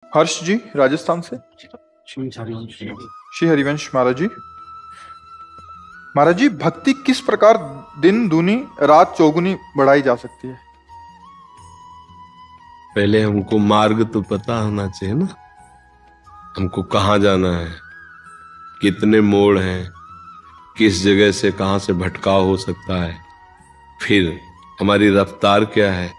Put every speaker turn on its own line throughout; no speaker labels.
हर्ष जी राजस्थान से। श्री हरिवंश महाराज जी। महाराज जी, भक्ति किस प्रकार दिन दूनी रात चौगुनी बढ़ाई जा सकती है?
पहले हमको मार्ग तो पता होना चाहिए ना, हमको कहाँ जाना है, कितने मोड़ हैं, किस जगह से कहाँ से भटकाव हो सकता है, फिर हमारी रफ्तार क्या है।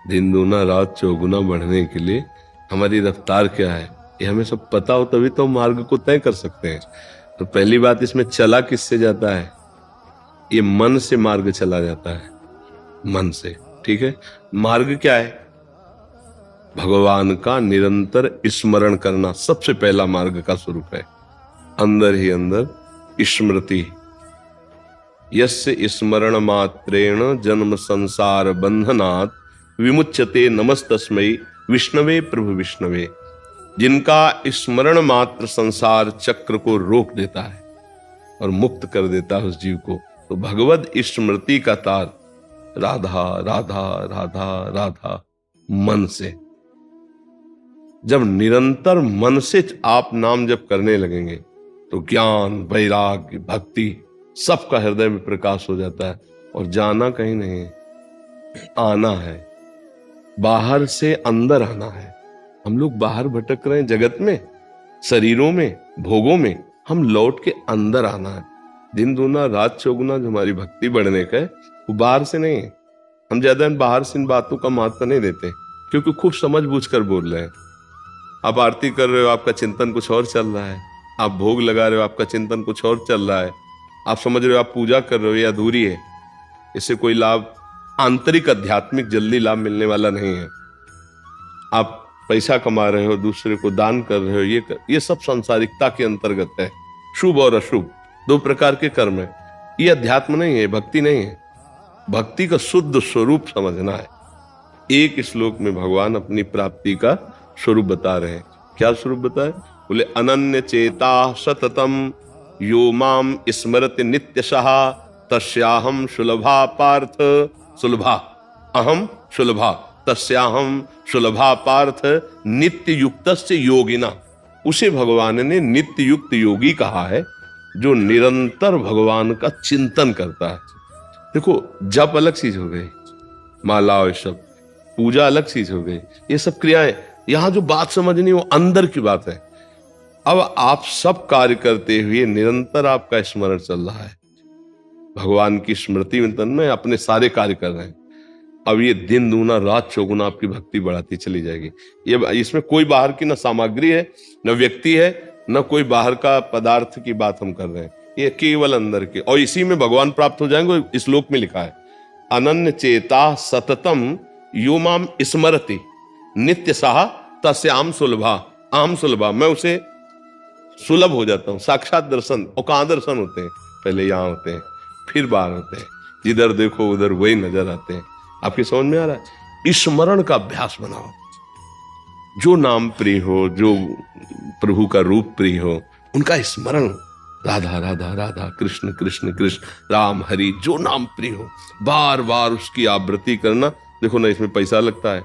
दिन दूना रात चौगुना बढ़ने के लिए हमारी रफ्तार क्या है, ये हमें सब पता हो तभी तो मार्ग को तय कर सकते हैं। तो पहली बात, इसमें चला किससे जाता है? ये मन से मार्ग चला जाता है, मन से। ठीक है, मार्ग क्या है? भगवान का निरंतर स्मरण करना सबसे पहला मार्ग का स्वरूप है। अंदर ही अंदर स्मृति। यस्य स्मरण मात्रेण जन्म संसार बंधनात् विमुच्यते नमस्तस्मै विष्णवे प्रभु विष्णवे। जिनका स्मरण मात्र संसार चक्र को रोक देता है और मुक्त कर देता है उस जीव को, तो भगवद स्मृति का तार राधा राधा राधा राधा मन से। जब निरंतर मन से आप नाम जप करने लगेंगे तो ज्ञान, वैराग्य, भक्ति सबका हृदय में प्रकाश हो जाता है। और जाना कहीं नहीं है, आना है, बाहर से अंदर आना है। हम लोग बाहर भटक रहे हैं जगत में, शरीरों में, भोगों में। हम लौट के अंदर आना है। दिन दूना रात चौगुना जो हमारी भक्ति बढ़ने का है वो बाहर से नहीं है। हम ज्यादा बाहर से इन बातों का महत्व नहीं देते क्योंकि खूब समझ बूझ कर बोल रहे हैं। आप आरती कर रहे हो, आपका चिंतन कुछ और चल रहा है। आप भोग लगा रहे हो, आपका चिंतन कुछ और चल रहा है। आप समझ रहे हो आप पूजा कर रहे हो, ये अधूरी है, इससे कोई लाभ, आंतरिक आध्यात्मिक जल्दी लाभ मिलने वाला नहीं है। आप पैसा कमा रहे हो, दूसरे को दान कर रहे हो, ये सब सांसारिकता के अंतर्गत है। शुभ और अशुभ दो प्रकार के कर्म है। ये अध्यात्म नहीं है, भक्ति नहीं है। भक्ति का शुद्ध स्वरूप समझना है। एक श्लोक में भगवान अपनी प्राप्ति का स्वरूप बता रहे हैं। क्या स्वरूप बताए? बोले अनन्य चेता सततम यो माम स्मरति नित्यशः तस्याहम सुलभा पार्थ सुलभा अहम सुलभा तस्याहम सुलभा पार्थ नित्य युक्तस्य योगिना। उसे भगवान ने नित्य युक्त योगी कहा है, जो निरंतर भगवान का चिंतन करता है। देखो, जप अलग चीज हो गई, माला और सब पूजा अलग चीज हो गई, ये सब क्रियाएं। यहां जो बात समझनी वो अंदर की बात है। अब आप सब कार्य करते हुए निरंतर आपका स्मरण चल रहा है, भगवान की स्मृति में तन में अपने सारे कार्य कर रहे हैं। अब ये दिन दूना रात चौगुना आपकी भक्ति बढ़ाती चली जाएगी। ये इसमें कोई बाहर की न सामग्री है, न व्यक्ति है, न कोई बाहर का पदार्थ की बात हम कर रहे हैं। ये केवल अंदर के, और इसी में भगवान प्राप्त हो जाएंगे। इस श्लोक में लिखा है अनन्य चेता सततम यो माम स्मरति नित्य साह तस्याम सुलभा आम सुलभा। मैं उसे सुलभ हो जाता हूं, साक्षात दर्शन। और कहां दर्शन होते हैं? पहले यहां होते हैं, फिर बाहर होते हैं। जिधर देखो उधर वही नजर आते हैं। आपकी समझ में आ रहा है? स्मरण का अभ्यास बनाओ। जो नाम प्रिय हो, जो प्रभु का रूप प्रिय हो, उनका स्मरण। राधा राधा राधा, कृष्ण कृष्ण कृष्ण, राम हरि, जो नाम प्रिय हो बार बार उसकी आवृत्ति करना। देखो, ना इसमें पैसा लगता है,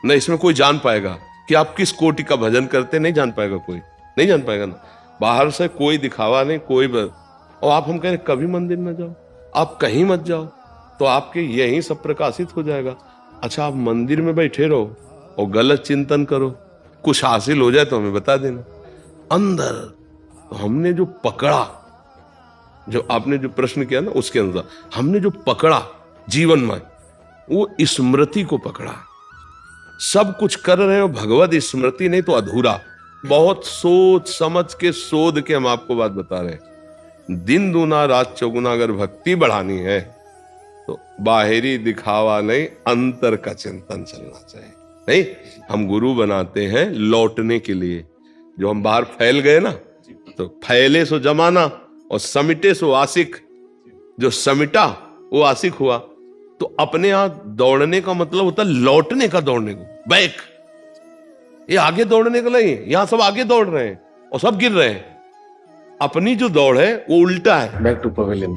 ना इसमें कोई जान पाएगा कि आप किस कोटि का भजन करते। नहीं जान पाएगा, कोई नहीं जान पाएगा ना। बाहर से कोई दिखावा नहीं, और आप हम कह रहे कभी मंदिर न जाओ, आप कहीं मत जाओ, तो आपके यही सब प्रकाशित हो जाएगा। अच्छा, आप मंदिर में बैठे रहो और गलत चिंतन करो, कुछ हासिल हो जाए तो हमें बता देना। अंदर तो हमने जो पकड़ा, जो आपने जो प्रश्न किया ना, उसके अंदर हमने जो पकड़ा जीवन में, वो स्मृति को पकड़ा। सब कुछ कर रहे हो, भगवत स्मृति नहीं तो अधूरा। बहुत सोच समझ के शोध के हम आपको बात बता रहे हैं। दिन दूना रात चौगुना अगर भक्ति बढ़ानी है तो बाहरी दिखावा नहीं, अंतर का चिंतन चलना चाहिए। नहीं, हम गुरु बनाते हैं लौटने के लिए। जो हम बाहर फैल गए ना, तो फैले सो जमाना और समिटे सो आशिक। जो समिटा वो आशिक हुआ। तो अपने यहां दौड़ने का मतलब होता है लौटने का, दौड़ने को, बैक। ये आगे दौड़ने का नहीं, यहां सब आगे दौड़ रहे हैं और सब गिर रहे हैं। अपनी जो दौड़ है वो उल्टा है,
बैक टू पवेलियन।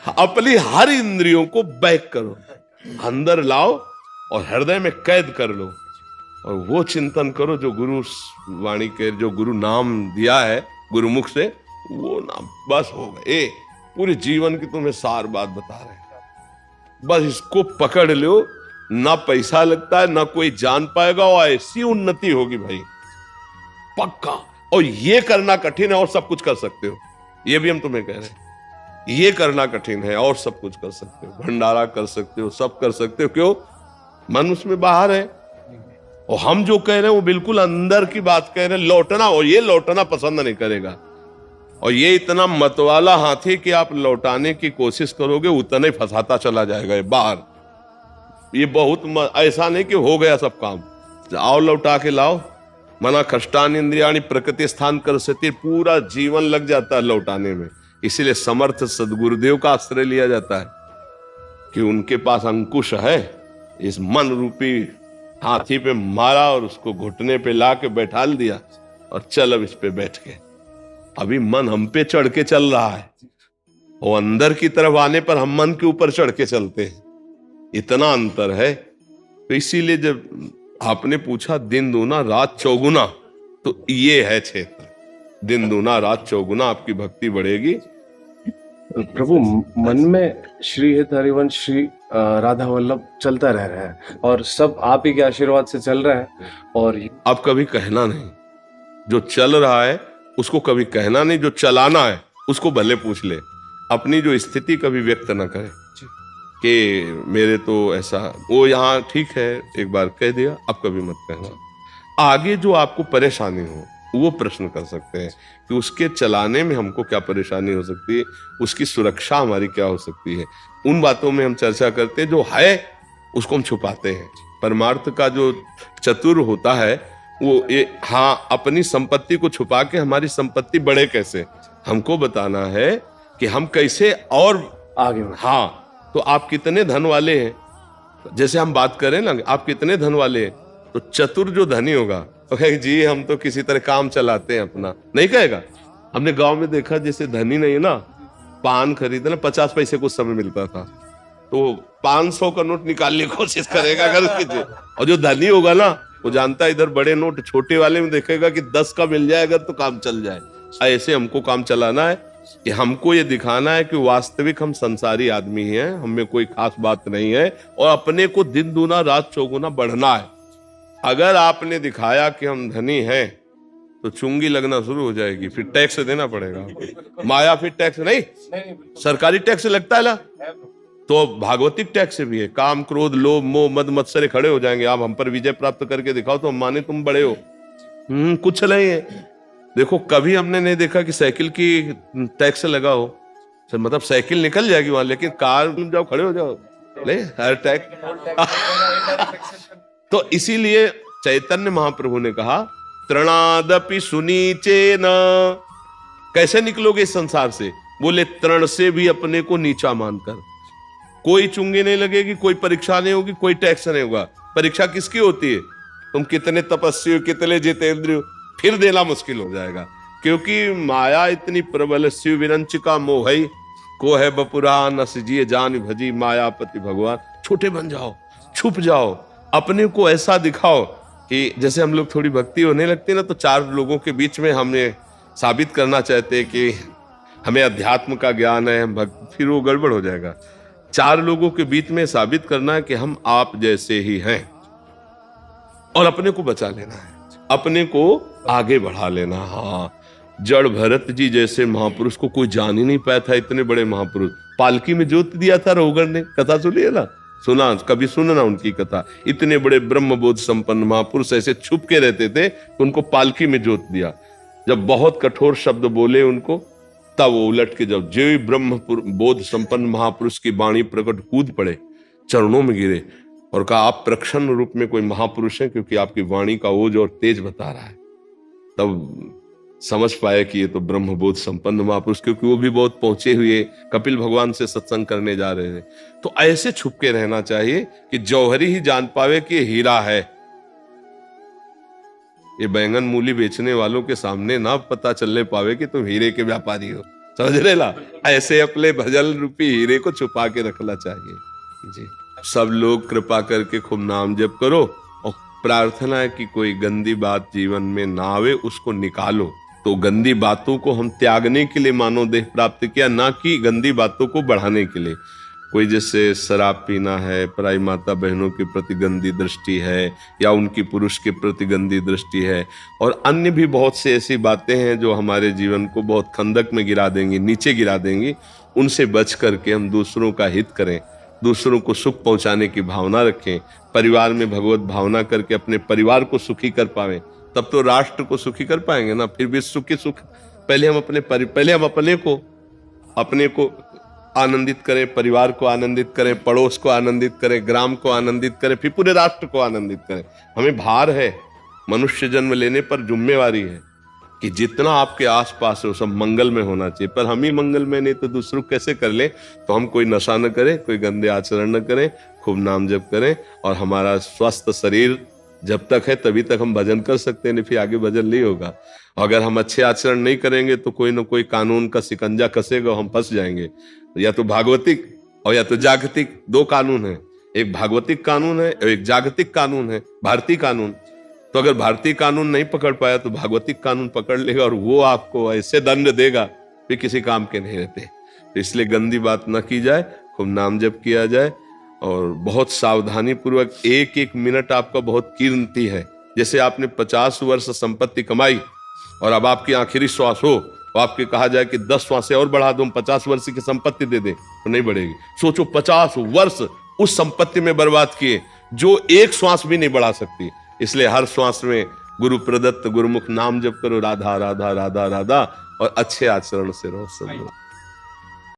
अपनी हर इंद्रियों को बैक करो, अंदर लाओ और हृदय में कैद कर लो और वो चिंतन करो जो गुरु वाणी के, जो गुरु नाम दिया है गुरुमुख से, वो नाम बस हो गए। पूरे जीवन की तुम्हें सार बात बता रहे हैं, बस इसको पकड़ लो, ना पैसा लगता है, ना कोई जान पाएगा, और ऐसी उन्नति होगी भाई पक्का। और ये करना कठिन है और सब कुछ कर सकते हो, ये भी हम तुम्हें कह रहे हैं। ये करना कठिन है और सब कुछ कर सकते हो, भंडारा कर सकते हो, सब कर सकते हो। क्यों? मन उसमें बाहर है। और हम जो कह रहे हैं वो बिल्कुल अंदर की बात कह रहे हैं, लौटना। और ये लौटना पसंद नहीं करेगा। और ये इतना मतवाला हाथी कि आप लौटाने की कोशिश करोगे उतना ही फंसाता चला जाएगा ये बाहर। ये बहुत ऐसा नहीं कि हो गया सब काम, आओ लौटा के लाओ। मना कष्टान इंद्रियाणी प्रकृति स्थान कर सकती, पूरा जीवन लग जाता है लौटाने में। इसीलिए समर्थ सदगुरुदेव का आश्रय लिया जाता है कि उनके पास अंकुश है। इस मन रूपी हाथी पे मारा और उसको घुटने पे ला के बैठा दिया और चल अब इस पे बैठ के। अभी मन हम पे चढ़ के चल रहा है, वो अंदर की तरफ आने पर हम मन के ऊपर चढ़ के चलते हैं। इतना अंतर है। तो इसीलिए जब आपने पूछा दिन दूना रात चौगुना, तो ये है क्षेत्र। दिन दूना रात चौगुना आपकी भक्ति बढ़ेगी।
प्रभु, मन में श्री हित हरिवंश, श्री राधा वल्लभ चलता रह रहा है और सब आप ही के आशीर्वाद से चल रहा है। और
अब कभी कहना नहीं, जो चल रहा है उसको कभी कहना नहीं, जो चलाना है उसको भले पूछ ले। अपनी जो स्थिति कभी व्यक्त ना करे कि मेरे तो ऐसा, वो यहाँ ठीक है एक बार कह दिया, अब कभी मत कहना। आगे जो आपको परेशानी हो वो प्रश्न कर सकते हैं कि उसके चलाने में हमको क्या परेशानी हो सकती है, उसकी सुरक्षा हमारी क्या हो सकती है। उन बातों में हम चर्चा करते हैं। जो है उसको हम छुपाते हैं। परमार्थ का जो चतुर होता है वो हाँ, अपनी संपत्ति को छुपा के हमारी संपत्ति बढ़े कैसे, हमको बताना है कि हम कैसे और
आगे।
हाँ, तो आप कितने धन वाले हैं, जैसे हम बात करें ना, आप कितने धन वाले हैं, तो चतुर जो धनी होगा तो कहेगा जी हम तो किसी तरह काम चलाते हैं अपना, नहीं कहेगा। हमने गांव में देखा, जैसे धनी नहीं है ना, पान खरीदना 50 पैसे कुछ समय मिलता था, तो 500 का नोट निकालने की कोशिश करेगा अगर उसकी। और जो धनी होगा ना, वो जानता है इधर बड़े नोट छोटे वाले में देखेगा कि 10 का मिल जाए अगर तो काम चल जाए। ऐसे हमको काम चलाना है कि हमको ये दिखाना है कि वास्तविक हम संसारी आदमी हैं, हमें कोई खास बात नहीं है, और अपने को दिन दूना रात चौगुना बढ़ना है। अगर आपने दिखाया कि हम धनी हैं तो चुंगी लगना शुरू हो जाएगी, फिर टैक्स देना पड़ेगा। माया फिर टैक्स नहीं, सरकारी टैक्स लगता है ना, तो भागवतिक टैक्स भी है। काम क्रोध लोभ मोह मद मत्सरे खड़े हो जाएंगे। आप हम पर विजय प्राप्त करके दिखाओ तो हम माने तुम बड़े हो। कुछ नहीं है। देखो कभी हमने नहीं देखा कि साइकिल की टैक्स लगा हो, मतलब साइकिल निकल जाएगी वहां, लेकिन कार तुम जाओ खड़े हो जाओ, ले हर टैक्स। तो इसीलिए चैतन्य महाप्रभु ने कहा तृणादपि सुनीचे न। कैसे निकलोगे इस संसार से? बोले तृण से भी अपने को नीचा मानकर। कोई चुंगी नहीं लगेगी, कोई परीक्षा नहीं होगी, कोई टैक्स नहीं होगा। परीक्षा किसकी होती है? तुम कितने तपस्वी हो, कितने जितेंद्रिय हो, फिर देना मुश्किल हो जाएगा। क्योंकि माया इतनी प्रबल, शिव विरंचिका मोहई को है बपुरा न सिजिए जान भजी मायापति भगवान। छोटे बन जाओ, छुप जाओ, अपने को ऐसा दिखाओ कि जैसे हम लोग थोड़ी भक्ति होने लगती ना, तो 4 लोगों के बीच में हमने साबित करना चाहते हैं कि हमें अध्यात्म का ज्ञान है, हम भक्त, फिर वो गड़बड़ हो जाएगा। 4 लोगों के बीच में साबित करना है कि हम आप जैसे ही हैं, और अपने को बचा लेना है, अपने को आगे बढ़ा लेना। हाँ, जड़ भरत जी जैसे महापुरुष को कोई जान ही नहीं पाया था। इतने बड़े महापुरुष, पालकी में जोत दिया था रोगड़ ने, कथा सुनिए ना, सुना कभी सुनना उनकी कथा। इतने बड़े ब्रह्मबोध संपन्न महापुरुष ऐसे छुप के रहते थे, तो उनको पालकी में जोत दिया। जब बहुत कठोर शब्द बोले उनको, तब वो उलट के जब जो ब्रह्म बोध संपन्न महापुरुष की वाणी प्रकट कूद पड़े, चरणों में गिरे और कहा आप प्रक्षण रूप में कोई महापुरुष हैं, क्योंकि आपकी वाणी का ओज और तेज बता रहा है। तब समझ पाए कि ये तो ब्रह्मबोध संपन्न महापुरुष, क्योंकि वो भी बहुत पहुंचे हुए कपिल भगवान से सत्संग करने जा रहे थे। तो ऐसे छुप के रहना चाहिए कि जौहरी ही जान पावे कि ये हीरा है। ये बैंगन मूली बेचने वालों के सामने ना पता चलने पावे कि तुम हीरे के व्यापारी हो, समझ रहे ना। ऐसे अपने भजन रूपी हीरे को छुपा के रखना चाहिए जी। सब लोग कृपा करके खूब नाम जप करो और प्रार्थना है कि कोई गंदी बात जीवन में ना आवे, उसको निकालो। तो गंदी बातों को हम त्यागने के लिए मानव देह प्राप्त किया, ना कि गंदी बातों को बढ़ाने के लिए। कोई जैसे शराब पीना है, पराई माता बहनों के प्रति गंदी दृष्टि है, या उनकी पुरुष के प्रति गंदी दृष्टि है, और अन्य भी बहुत से ऐसी बातें हैं जो हमारे जीवन को बहुत खंदक में गिरा देंगी, नीचे गिरा देंगी। उनसे बच करके हम दूसरों का हित करें, दूसरों को सुख पहुंचाने की भावना रखें, परिवार में भगवत भावना करके अपने परिवार को सुखी कर पाएं, तब तो राष्ट्र को सुखी कर पाएंगे ना। फिर विश्व की सुख पहले हम अपने को आनंदित करें, परिवार को आनंदित करें, पड़ोस को आनंदित करें, ग्राम को आनंदित करें, फिर पूरे राष्ट्र को आनंदित करें। हमें भार है, मनुष्य जन्म लेने पर जिम्मेवारी है कि जितना आपके आसपास है वो सब मंगल में होना चाहिए। पर हम ही मंगल में नहीं तो दूसरों कैसे कर ले। तो हम कोई नशा न करें, कोई गंदे आचरण न करें, खूब नाम जप करें, और हमारा स्वस्थ शरीर जब तक है तभी तक हम भजन कर सकते हैं, नहीं फिर आगे भजन नहीं होगा। अगर हम अच्छे आचरण नहीं करेंगे तो कोई ना कोई कानून का शिकंजा कसेगा, हम फंस जाएंगे। या तो भागवतिक और या तो जागतिक, दो कानून है, एक भागवतिक कानून है और एक जागतिक कानून है, भारतीय कानून। तो अगर भारतीय कानून नहीं पकड़ पाया तो भागवतिक कानून पकड़ लेगा, और वो आपको ऐसे दंड देगा फिर किसी काम के नहीं रहते। तो इसलिए गंदी बात न की जाए, खूब नाम जप किया जाए, और बहुत सावधानी पूर्वक। एक एक मिनट आपका बहुत कीमती है। जैसे आपने 50 वर्ष संपत्ति कमाई और अब आपकी आखिरी श्वास हो, तो आपके कहा जाए कि 10 श्वासें और बढ़ा दो, 50 वर्ष की संपत्ति दे दे, तो नहीं बढ़ेगी। सोचो 50 वर्ष उस संपत्ति में बर्बाद किए जो एक श्वास भी नहीं बढ़ा सकती। इसलिए हर श्वास में गुरु प्रदत्त गुरुमुख नाम जप करो, राधा राधा राधा राधा, और अच्छे आचरण से रहो सब लोग।